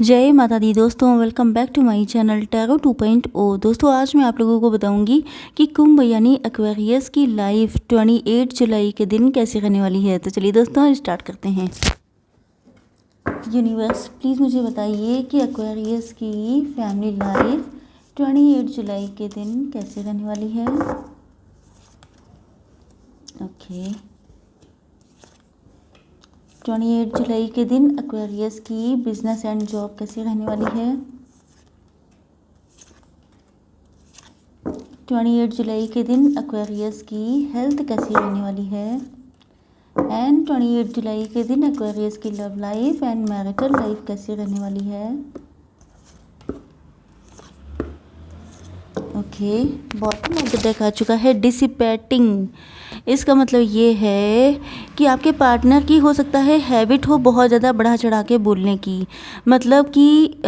जय माता दी दोस्तों, welcome back to my channel tarot 2.0। दोस्तों आज मैं आप लोगों को बताऊंगी कि कुंभ यानी एक्वेरियस की लाइफ 28 जुलाई के दिन कैसे रहने वाली है। तो चलिए दोस्तों स्टार्ट करते हैं। यूनिवर्स प्लीज़ मुझे बताइए कि एक्वेरियस की फैमिली लाइफ 28 जुलाई के दिन कैसे रहने वाली है। ओके 28 जुलाई के दिन एक्वेरियस की बिजनेस एंड जॉब कैसी रहने वाली है। 28 जुलाई के दिन एक्वेरियस की हेल्थ कैसी रहने वाली है। एंड 28 जुलाई के दिन एक्वेरियस की love life and marital life कैसी रहने वाली है। Okay bottom of the deck आ चुका है डिसिपेटिंग। इसका मतलब ये है कि आपके पार्टनर की हो सकता है हैबिट हो बहुत ज़्यादा बढ़ा चढ़ा के बोलने की, मतलब कि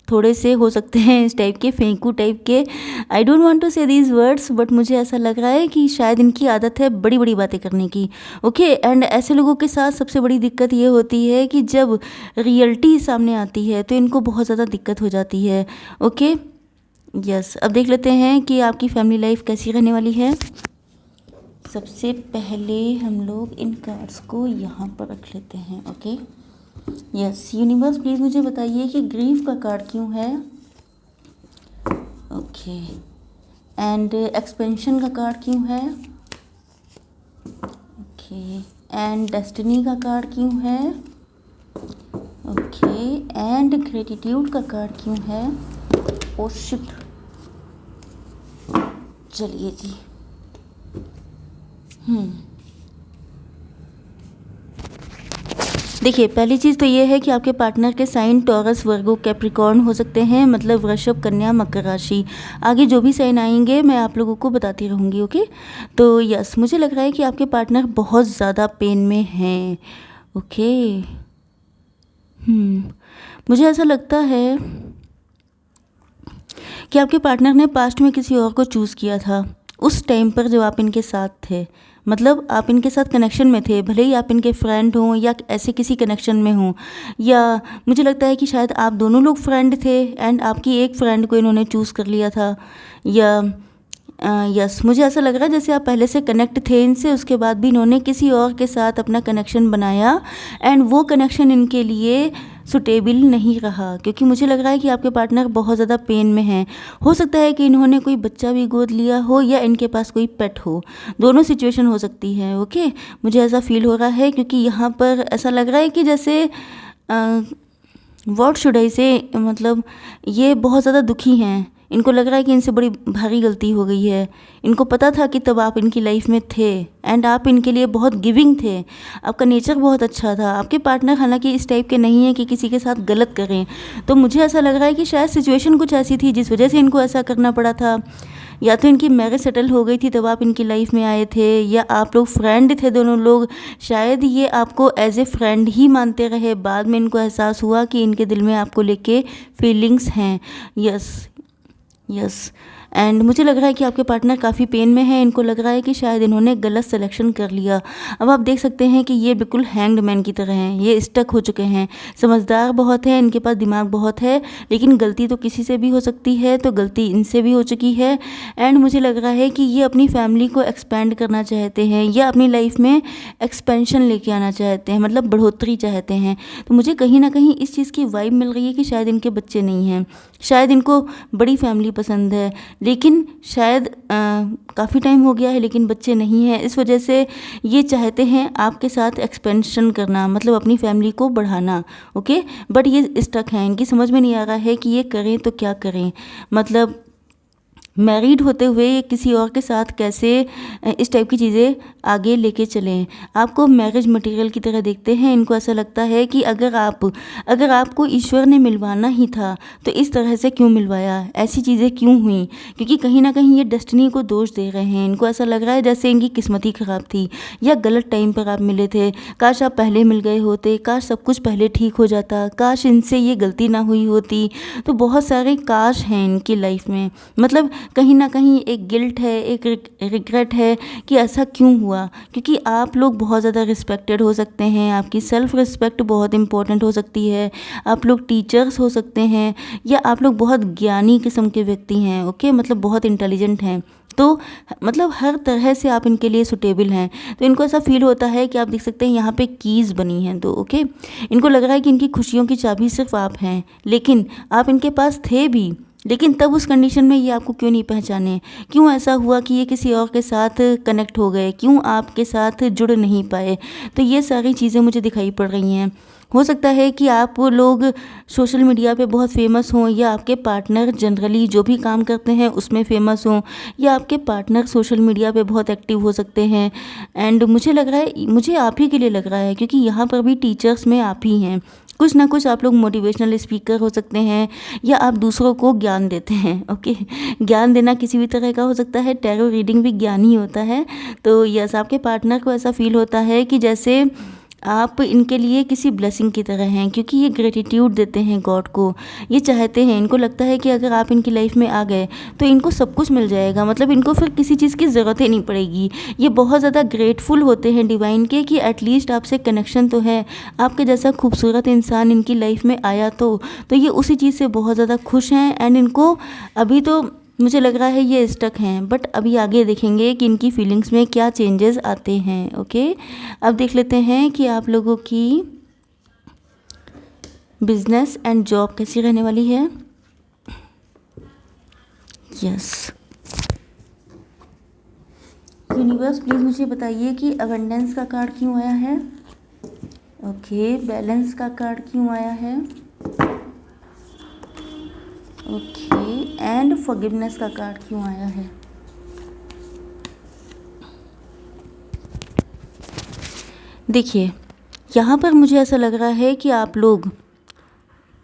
थोड़े से हो सकते हैं इस टाइप के फेंकू टाइप के। आई डोंट वांट टू से दीज वर्ड्स बट मुझे ऐसा लग रहा है कि शायद इनकी आदत है बड़ी बड़ी बातें करने की। ओके एंड ऐसे लोगों के साथ सबसे बड़ी दिक्कत ये होती है कि जब रियलिटी सामने आती है तो इनको बहुत ज़्यादा दिक्कत हो जाती है। ओके यस अब देख लेते हैं कि आपकी फैमिली लाइफ कैसी रहने वाली है। सबसे पहले हम लोग इन कार्ड्स को यहाँ पर रख लेते हैं। ओके यस यूनिवर्स प्लीज़ मुझे बताइए कि ग्रीफ का कार्ड क्यों है। ओके एंड एक्सपेंशन का कार्ड क्यों है। ओके एंड डेस्टिनी का कार्ड क्यों है। ओके एंड ग्रेटिट्यूड का कार्ड क्यों है। ओ शिट चलिए जी देखिए पहली चीज़ तो ये है कि आपके पार्टनर के साइन टॉरस वर्गो कैप्रिकॉर्न हो सकते हैं, मतलब वृषभ कन्या मकर राशि। आगे जो भी साइन आएंगे मैं आप लोगों को बताती रहूँगी। ओके तो यस मुझे लग रहा है कि आपके पार्टनर बहुत ज़्यादा पेन में हैं। ओके मुझे ऐसा लगता है कि आपके पार्टनर ने पास्ट में किसी और को चूज़ किया था उस टाइम पर जब आप इनके साथ थे, मतलब आप इनके साथ कनेक्शन में थे, भले ही आप इनके फ्रेंड हों या ऐसे किसी कनेक्शन में हों, या मुझे लगता है कि शायद आप दोनों लोग फ्रेंड थे एंड आपकी एक फ्रेंड को इन्होंने चूज़ कर लिया था। या यस मुझे ऐसा लग रहा है जैसे आप पहले से कनेक्ट थे इनसे, उसके बाद भी इन्होंने किसी और के साथ अपना कनेक्शन बनाया एंड वो कनेक्शन इनके लिए सुटेबल नहीं रहा, क्योंकि मुझे लग रहा है कि आपके पार्टनर बहुत ज़्यादा पेन में हैं। हो सकता है कि इन्होंने कोई बच्चा भी गोद लिया हो या इनके पास कोई पेट हो, दोनों सिचुएशन हो सकती है। ओके मुझे ऐसा फील हो रहा है क्योंकि यहाँ पर ऐसा लग रहा है कि जैसे व्हाट शुड आई से, मतलब ये बहुत ज़्यादा दुखी हैं। इनको लग रहा है कि इनसे बड़ी भारी गलती हो गई है। इनको पता था कि तब आप इनकी लाइफ में थे एंड आप इनके लिए बहुत गिविंग थे, आपका नेचर बहुत अच्छा था। आपके पार्टनर हालांकि इस टाइप के नहीं है कि किसी के साथ गलत करें, तो मुझे ऐसा लग रहा है कि शायद सिचुएशन कुछ ऐसी थी जिस वजह से इनको ऐसा करना पड़ा था। या तो इनकी मैरिज सेटल हो गई थी तब आप इनकी लाइफ में आए थे, या आप लोग फ्रेंड थे दोनों लोग, शायद ये आपको एज ए फ्रेंड ही मानते रहे। बाद में इनको एहसास हुआ कि इनके दिल में आपको लेके फीलिंग्स हैं। यस एंड मुझे लग रहा है कि आपके पार्टनर काफ़ी पेन में है। इनको लग रहा है कि शायद इन्होंने गलत सिलेक्शन कर लिया। अब आप देख सकते हैं कि ये बिल्कुल हैंग्ड मैन की तरह हैं, ये स्टक हो चुके हैं। समझदार बहुत है, इनके पास दिमाग बहुत है, लेकिन गलती तो किसी से भी हो सकती है, तो गलती इनसे भी हो चुकी है। एंड मुझे लग रहा है कि ये अपनी फैमिली को एक्सपेंड करना चाहते हैं या अपनी लाइफ में एक्सपेंशन लेके आना चाहते हैं, मतलब बढ़ोतरी चाहते हैं। तो मुझे कहीं ना कहीं इस चीज़ की वाइब मिल रही है कि शायद इनके बच्चे नहीं हैं, शायद इनको बड़ी फैमिली पसंद है, लेकिन शायद काफ़ी टाइम हो गया है लेकिन बच्चे नहीं हैं। इस वजह से ये चाहते हैं आपके साथ एक्सपेंशन करना, मतलब अपनी फैमिली को बढ़ाना। ओके बट ये स्टक हैं, इनकी समझ में नहीं आ रहा है कि ये करें तो क्या करें, मतलब मैरिड होते हुए ये किसी और के साथ कैसे इस टाइप की चीज़ें आगे लेके चलें। आपको मैरिज मटेरियल की तरह देखते हैं। इनको ऐसा लगता है कि अगर आपको ईश्वर ने मिलवाना ही था तो इस तरह से क्यों मिलवाया, ऐसी चीज़ें क्यों हुई, क्योंकि कहीं ना कहीं ये डेस्टिनी को दोष दे रहे हैं। इनको ऐसा लग रहा है जैसे इनकी किस्मत ही ख़राब थी या गलत टाइम पर आप मिले थे। काश आप पहले मिल गए होते, काश सब कुछ पहले ठीक हो जाता, काश इनसे ये गलती ना हुई होती। तो बहुत सारे काश हैं इनकी लाइफ में, मतलब कहीं ना कहीं एक गिल्ट है, एक रिग्रेट है कि ऐसा क्यों हुआ। क्योंकि आप लोग बहुत ज़्यादा रिस्पेक्टेड हो सकते हैं, आपकी सेल्फ रिस्पेक्ट बहुत इंपॉर्टेंट हो सकती है, आप लोग टीचर्स हो सकते हैं, या आप लोग बहुत ज्ञानी किस्म के व्यक्ति हैं, ओके, मतलब बहुत इंटेलिजेंट हैं। तो मतलब हर तरह से आप इनके लिए सुटेबल हैं। तो इनको ऐसा फील होता है कि आप देख सकते हैं यहाँ पे कीज़ बनी हैं दो, ओके। इनको लग रहा है कि इनकी खुशियों की चाबी सिर्फ आप हैं, लेकिन आप इनके पास थे भी, लेकिन तब उस कंडीशन में ये आपको क्यों नहीं पहचाने, क्यों ऐसा हुआ कि ये किसी और के साथ कनेक्ट हो गए, क्यों आपके साथ जुड़ नहीं पाए। तो ये सारी चीज़ें मुझे दिखाई पड़ रही हैं। हो सकता है कि आप लोग सोशल मीडिया पे बहुत फेमस हों, या आपके पार्टनर जनरली जो भी काम करते हैं उसमें फ़ेमस हों, या आपके पार्टनर सोशल मीडिया पे बहुत एक्टिव हो सकते हैं। एंड मुझे लग रहा है, मुझे आप ही के लिए लग रहा है, क्योंकि यहाँ पर भी टीचर्स में आप ही हैं। कुछ ना कुछ आप लोग मोटिवेशनल स्पीकर हो सकते हैं, या आप दूसरों को ज्ञान देते हैं, ओके। ज्ञान देना किसी भी तरह का हो सकता है, टैरो रीडिंग भी ज्ञान ही होता है। तो यस, आपके पार्टनर को ऐसा फील होता है कि जैसे आप इनके लिए किसी ब्लेसिंग की तरह हैं, क्योंकि ये ग्रेटिट्यूड देते हैं गॉड को। ये चाहते हैं, इनको लगता है कि अगर आप इनकी लाइफ में आ गए तो इनको सब कुछ मिल जाएगा, मतलब इनको फिर किसी चीज़ की ज़रूरत ही नहीं पड़ेगी। ये बहुत ज़्यादा ग्रेटफुल होते हैं डिवाइन के कि एटलीस्ट आपसे कनेक्शन तो है, आपके जैसा खूबसूरत इंसान इनकी लाइफ में आया तो ये उसी चीज़ से बहुत ज़्यादा खुश हैं। एंड इनको अभी तो मुझे लग रहा है ये स्टक हैं, बट अभी आगे देखेंगे कि इनकी फीलिंग्स में क्या चेंजेस आते हैं, ओके। अब देख लेते हैं कि आप लोगों की बिजनेस एंड जॉब कैसी रहने वाली है। यस, यूनिवर्स प्लीज़ मुझे बताइए कि अबंडेंस का कार्ड क्यों आया है, ओके। बैलेंस का कार्ड क्यों आया है, ओके। एंड फॉरगिवनेस का कार्ड क्यों आया है। देखिए, यहाँ पर मुझे ऐसा लग रहा है कि आप लोग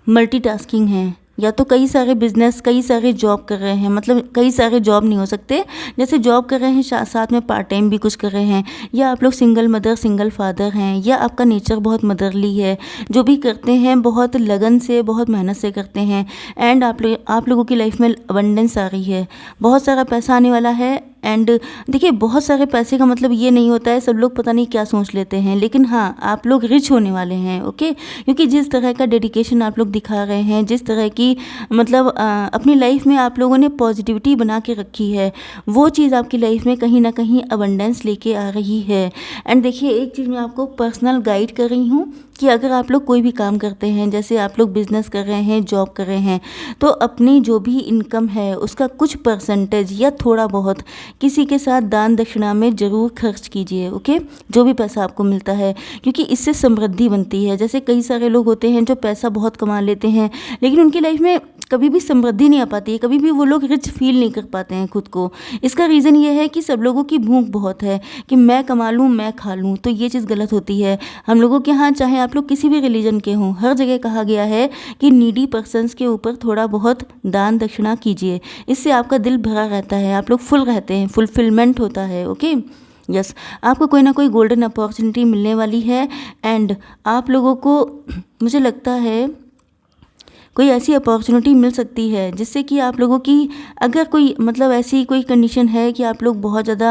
मल्टीटास्किंग हैं, या तो कई सारे बिजनेस, कई सारे जॉब कर रहे हैं, मतलब कई सारे जॉब नहीं हो सकते, जैसे जॉब कर रहे हैं साथ में पार्ट टाइम भी कुछ कर रहे हैं, या आप लोग सिंगल मदर सिंगल फादर हैं, या आपका नेचर बहुत मदरली है, जो भी करते हैं बहुत लगन से, बहुत मेहनत से करते हैं। एंड आप लोगों की लाइफ में अबंडेंस आ रही है, बहुत सारा पैसा आने वाला है। एंड देखिए, बहुत सारे पैसे का मतलब ये नहीं होता है, सब लोग पता नहीं क्या सोच लेते हैं, लेकिन हाँ, आप लोग रिच होने वाले हैं, ओके। क्योंकि जिस तरह का डेडिकेशन आप लोग दिखा रहे हैं, जिस तरह की मतलब अपनी लाइफ में आप लोगों ने पॉजिटिविटी बना के रखी है, वो चीज़ आपकी लाइफ में कहीं ना कहीं अबंडेंस लेके आ रही है। एंड देखिए, एक चीज़ मैं आपको पर्सनल गाइड कर रही हूँ कि अगर आप लोग कोई भी काम करते हैं, जैसे आप लोग बिजनेस कर रहे हैं, जॉब कर रहे हैं, तो अपनी जो भी इनकम है उसका कुछ परसेंटेज या थोड़ा बहुत किसी के साथ दान दक्षिणा में ज़रूर खर्च कीजिए, ओके। जो भी पैसा आपको मिलता है, क्योंकि इससे समृद्धि बनती है। जैसे कई सारे लोग होते हैं जो पैसा बहुत कमा लेते हैं, लेकिन उनकी लाइफ में कभी भी समृद्धि नहीं आ पाती है, कभी भी वो लोग रिच फील नहीं कर पाते हैं खुद को। इसका रीज़न ये है कि सब लोगों की भूख बहुत है कि मैं कमा लूँ, मैं खा लूँ। तो ये चीज़ गलत होती है। हम लोगों के यहाँ, चाहे आप लोग किसी भी रिलीजन के हों, हर जगह कहा गया है कि नीडी पर्सन्स के ऊपर थोड़ा बहुत दान दक्षिणा कीजिए, इससे आपका दिल भरा रहता है, आप लोग फुल रहते हैं, फुलफिलमेंट होता है, ओके। यस, आपको कोई ना कोई गोल्डन अपॉर्चुनिटी मिलने वाली है। एंड आप लोगों को मुझे लगता है कोई ऐसी अपॉर्चुनिटी मिल सकती है जिससे कि आप लोगों की, अगर कोई मतलब ऐसी कोई कंडीशन है कि आप लोग बहुत ज़्यादा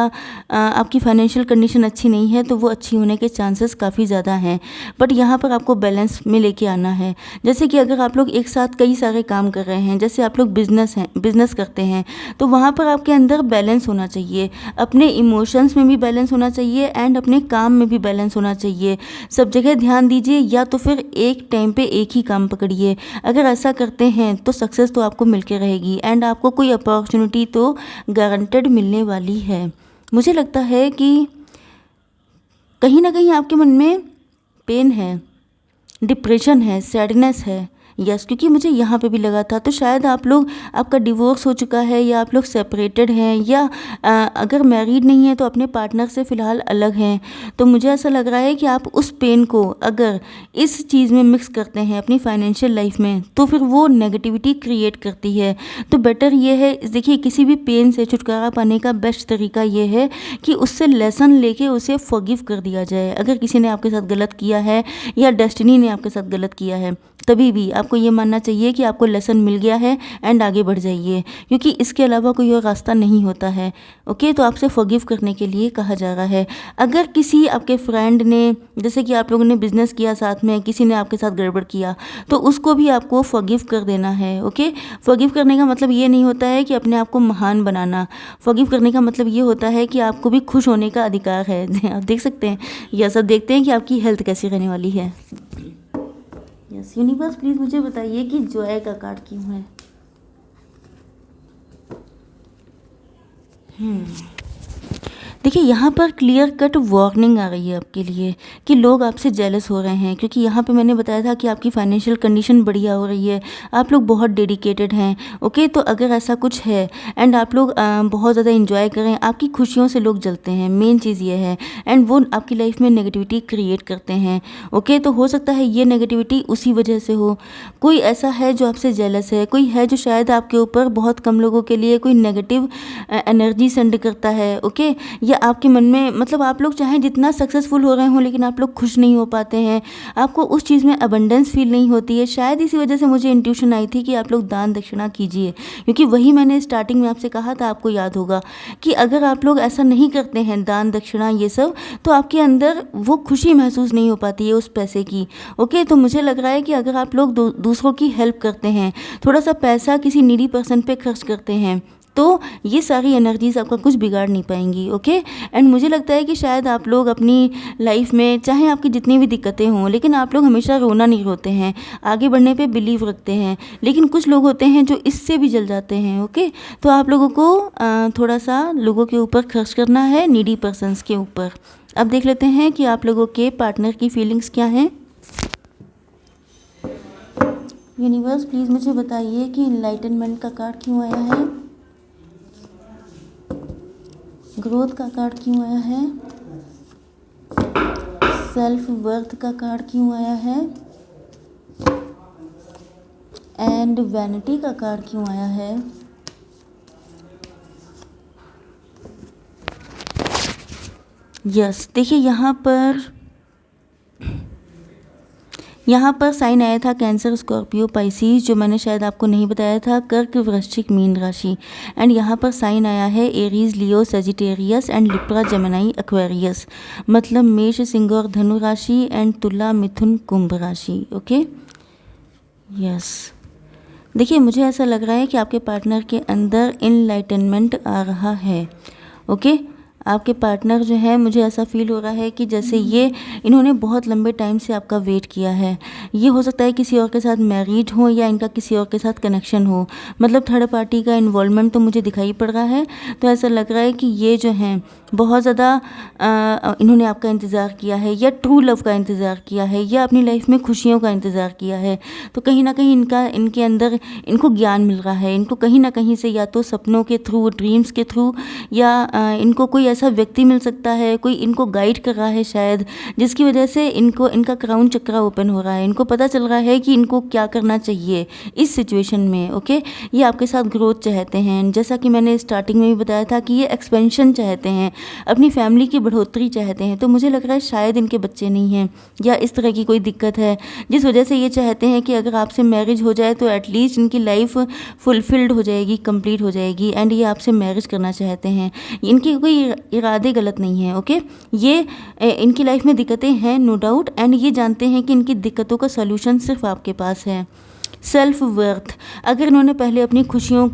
आपकी फाइनेंशियल कंडीशन अच्छी नहीं है, तो वो अच्छी होने के चांसेस काफ़ी ज़्यादा हैं। बट यहाँ पर आपको बैलेंस में लेके आना है। जैसे कि अगर आप लोग एक साथ कई सारे काम कर रहे हैं, जैसे आप लोग बिजनेस करते हैं, तो वहाँ पर आपके अंदर बैलेंस होना चाहिए, अपने इमोशंस में भी बैलेंस होना चाहिए एंड अपने काम में भी बैलेंस होना चाहिए। सब जगह ध्यान दीजिए, या तो फिर एक टाइम पे एक ही काम पकड़िए। अगर ऐसा करते हैं तो सक्सेस तो आपको मिलके रहेगी, एंड आपको कोई अपॉर्चुनिटी तो गारंटेड मिलने वाली है। मुझे लगता है कि कहीं ना कहीं आपके मन में पेन है, डिप्रेशन है, सैडनेस है। यस, क्योंकि मुझे यहाँ पे भी लगा था। तो शायद आप लोग, आपका डिवोर्स हो चुका है, या आप लोग सेपरेटेड हैं, या अगर मैरिड नहीं है तो अपने पार्टनर से फ़िलहाल अलग हैं। तो मुझे ऐसा लग रहा है कि आप उस पेन को अगर इस चीज़ में मिक्स करते हैं अपनी फाइनेंशियल लाइफ में, तो फिर वो नेगेटिविटी क्रिएट करती है। तो बेटर ये है, देखिए, किसी भी पेन से छुटकारा पाने का बेस्ट तरीका ये है कि उससे लेसन लेके उसे फॉरगिव कर दिया जाए। अगर किसी ने आपके साथ गलत किया है, या डेस्टिनी ने आपके साथ गलत किया है, तभी भी आपको ये मानना चाहिए कि आपको लेसन मिल गया है एंड आगे बढ़ जाइए, क्योंकि इसके अलावा कोई और रास्ता नहीं होता है। ओके, तो आपसे फॉरगिव करने के लिए कहा जा रहा है। अगर किसी आपके फ्रेंड ने, जैसे कि आप लोगों ने बिजनेस किया साथ में, किसी ने आपके साथ गड़बड़ किया, तो उसको भी आपको फॉरगिव कर देना है। ओके, फॉरगिव करने का मतलब ये नहीं होता है कि अपने आप को महान बनाना। फॉरगिव करने का मतलब ये होता है कि आपको भी खुश होने का अधिकार है। आप देख सकते हैं, यह सब देखते हैं कि आपकी हेल्थ कैसी रहने वाली है। यस यूनिवर्स, प्लीज़ मुझे बताइए कि जॉय का कार्ड क्यों है। देखिए, यहाँ पर क्लियर कट वार्निंग आ रही है आपके लिए कि लोग आपसे जेलस हो रहे हैं, क्योंकि यहाँ पे मैंने बताया था कि आपकी फाइनेंशियल कंडीशन बढ़िया हो रही है, आप लोग बहुत डेडिकेटेड हैं। ओके, तो अगर ऐसा कुछ है एंड आप लोग बहुत ज़्यादा इंजॉय करें, आपकी खुशियों से लोग जलते हैं, मेन चीज़ ये है, एंड वो आपकी लाइफ में नेगेटिविटी क्रिएट करते हैं। ओके, तो हो सकता है ये नेगेटिविटी उसी वजह से हो। कोई ऐसा है जो आपसे जेलस है, कोई है जो शायद आपके ऊपर, बहुत कम लोगों के लिए कोई नेगेटिव एनर्जी सेंड करता है। ओके, या आपके मन में, मतलब आप लोग चाहे जितना सक्सेसफुल हो रहे हों, लेकिन आप लोग खुश नहीं हो पाते हैं, आपको उस चीज़ में अबंडेंस फील नहीं होती है। शायद इसी वजह से मुझे इंट्यूशन आई थी कि आप लोग दान दक्षिणा कीजिए, क्योंकि वही मैंने स्टार्टिंग में आपसे कहा था, आपको याद होगा कि अगर आप लोग ऐसा नहीं करते हैं, दान दक्षिणा ये सब, तो आपके अंदर वो खुशी महसूस नहीं हो पाती है उस पैसे की। ओके, तो मुझे लग रहा है कि अगर आप लोग दूसरों की हेल्प करते हैं, थोड़ा सा पैसा किसी नीडी पर्सन पे खर्च करते हैं, तो ये सारी एनर्जीज आपका कुछ बिगाड़ नहीं पाएंगी। ओके, एंड मुझे लगता है कि शायद आप लोग अपनी लाइफ में, चाहे आपकी जितनी भी दिक्कतें हों, लेकिन आप लोग हमेशा रोना नहीं रोते हैं, आगे बढ़ने पे बिलीव रखते हैं। लेकिन कुछ लोग होते हैं जो इससे भी जल जाते हैं। ओके, तो आप लोगों को थोड़ा सा लोगों के ऊपर खर्च करना है, नीडी पर्सन्स के ऊपर। अब देख लेते हैं कि आप लोगों के पार्टनर की फीलिंग्स क्या हैं। यूनिवर्स, प्लीज़ मुझे बताइए कि इनलाइटनमेंट का कार्ड क्यों आया है, ग्रोथ का कार्ड क्यों आया है, सेल्फ वर्थ का कार्ड क्यों आया है, एंड वैनिटी का कार्ड क्यों आया है। यस, देखिए यहाँ पर साइन आया था कैंसर, स्कॉर्पियो, पाइसिस, जो मैंने शायद आपको नहीं बताया था, कर्क, वृश्चिक, मीन राशि। एंड यहाँ पर साइन आया है Aries, Leo, Sagittarius and Libra, Gemini, Aquarius, मतलब मेष, सिंह और धनु राशि, एंड तुला, मिथुन, कुंभ राशि। ओके, यस, देखिए मुझे ऐसा लग रहा है कि आपके पार्टनर के अंदर इनलाइटनमेंट आ रहा है। ओके, आपके पार्टनर जो है, मुझे ऐसा फील हो रहा है कि जैसे इन्होंने बहुत लंबे टाइम से आपका वेट किया है। ये हो सकता है किसी और के साथ मैरिड हो या इनका किसी और के साथ कनेक्शन हो, मतलब थर्ड पार्टी का इन्वॉल्वमेंट तो मुझे दिखाई पड़ रहा है। तो ऐसा लग रहा है कि ये जो हैं बहुत ज़्यादा इन्होंने आपका इंतज़ार किया है, या ट्रू लव का इंतज़ार किया है, या अपनी लाइफ में खुशियों का इंतज़ार किया है। तो कहीं ना कहीं इनके अंदर इनको ज्ञान मिल रहा है, इनको कहीं ना कहीं से, या तो सपनों के थ्रू, ड्रीम्स के थ्रू, या इनको कोई ऐसा व्यक्ति मिल सकता है, कोई इनको गाइड कर रहा है शायद, जिसकी वजह से इनका क्राउन चक्रा ओपन हो रहा है। इनको पता चल रहा है कि इनको क्या करना चाहिए इस सिचुएशन में। ओके, ये आपके साथ ग्रोथ चाहते हैं, जैसा कि मैंने स्टार्टिंग में भी बताया था कि ये एक्सपेंशन चाहते हैं, अपनी फैमिली की बढ़ोतरी चाहते हैं। तो मुझे लग रहा है शायद इनके बच्चे नहीं हैं, या इस तरह की कोई दिक्कत है, जिस वजह से ये चाहते हैं कि अगर आपसे मैरिज हो जाए तो एटलीस्ट इनकी लाइफ फुलफिल्ड हो जाएगी, कंप्लीट हो जाएगी, एंड ये आपसे मैरिज करना चाहते हैं। इनकी कोई इरादे गलत नहीं है। ओके, ये इनकी लाइफ में दिक्कतें हैं नो डाउट, एंड ये जानते हैं कि इनकी दिक्कतों का सलूशन सिर्फ आपके पास है। सेल्फ वर्थ, अगर इन्होंने पहले अपनी खुशियों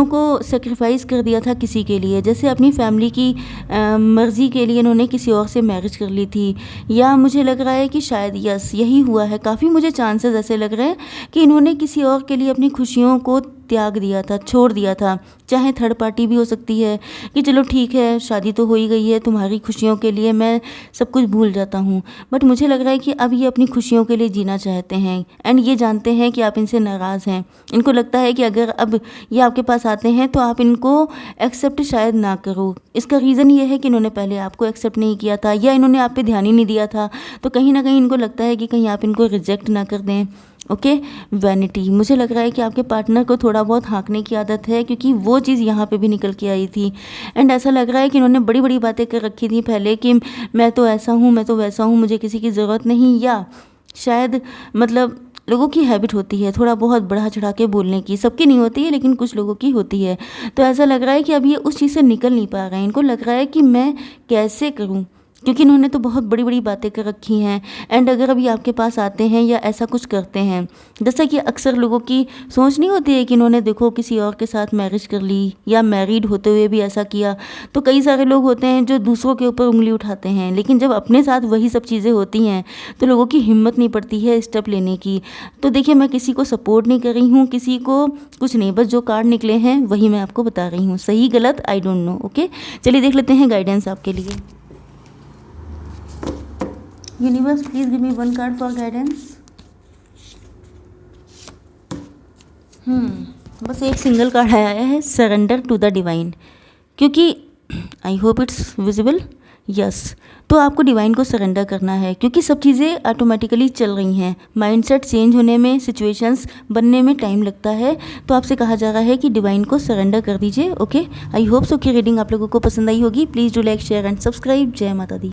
को सेक्रीफाइस कर दिया था किसी के लिए, जैसे अपनी फैमिली की मर्ज़ी के लिए इन्होंने किसी और से मैरिज कर ली थी, या मुझे लग रहा है कि शायद यस यही हुआ है। काफ़ी मुझे चांसेस ऐसे लग रहे हैं कि इन्होंने किसी और के लिए अपनी खुशियों को त्याग दिया था, छोड़ दिया था। चाहे थर्ड पार्टी भी हो सकती है कि चलो ठीक है, शादी तो हो ही गई है, तुम्हारी खुशियों के लिए मैं सब कुछ भूल जाता हूँ। बट मुझे लग रहा है कि अब ये अपनी खुशियों के लिए जीना चाहते हैं, एंड ये जानते हैं कि आप इनसे नाराज़ हैं। इनको लगता है कि अगर अब ये आपके पास आते हैं तो आप इनको एक्सेप्ट शायद ना करो। इसका रीज़न ये है कि इन्होंने पहले आपको एक्सेप्ट नहीं किया था, या इन्होंने आप पे ध्यान ही नहीं दिया था, तो कहीं ना कहीं इनको लगता है कि कहीं आप इनको रिजेक्ट ना कर दें। ओके, वैनिटी, मुझे लग रहा है कि आपके पार्टनर को थोड़ा बहुत हाँकने की आदत है, क्योंकि वो चीज़ यहाँ पे भी निकल के आई थी। एंड ऐसा लग रहा है कि इन्होंने बड़ी बड़ी बातें कर रखी थी पहले कि मैं तो ऐसा हूँ, मैं तो वैसा हूँ, मुझे किसी की ज़रूरत नहीं, या शायद मतलब लोगों की हैबिट होती है थोड़ा बहुत बढ़ा चढ़ा के बोलने की, सबकी नहीं होती है लेकिन कुछ लोगों की होती है। तो ऐसा लग रहा है कि अब ये उस चीज़ से निकल नहीं पा रहे हैं, इनको लग रहा है कि मैं कैसे करूं, क्योंकि इन्होंने तो बहुत बड़ी बड़ी बातें कर रखी हैं। एंड अगर अभी आपके पास आते हैं या ऐसा कुछ करते हैं, जैसा कि अक्सर लोगों की सोच नहीं होती है कि इन्होंने देखो किसी और के साथ मैरिज कर ली या मैरिड होते हुए भी ऐसा किया, तो कई सारे लोग होते हैं जो दूसरों के ऊपर उंगली उठाते हैं, लेकिन जब अपने साथ वही सब चीज़ें होती हैं तो लोगों की हिम्मत नहीं पड़ती है स्टेप लेने की। तो देखिए, मैं किसी को सपोर्ट नहीं कर रही हूँ, किसी को कुछ नहीं, बस जो कार्ड निकले हैं वही मैं आपको बता रही हूँ, सही गलत आई डोंट नो। ओके, चलिए देख लेते हैं गाइडेंस आपके लिए। Universe, please give me one card for guidance. बस एक सिंगल कार्ड आया है, सरेंडर टू द डिवाइन, क्योंकि I hope it's visible. Yes, तो आपको डिवाइन को सरेंडर करना है, क्योंकि सब चीज़ें ऑटोमेटिकली चल रही हैं। माइंडसेट चेंज होने में, सिचुएशंस बनने में टाइम लगता है, तो आपसे कहा जा रहा है कि डिवाइन को सरेंडर कर दीजिए। ओके, आई होप सो कि रीडिंग आप लोगों को पसंद आई होगी। Please do like, share and subscribe. जय माता दी।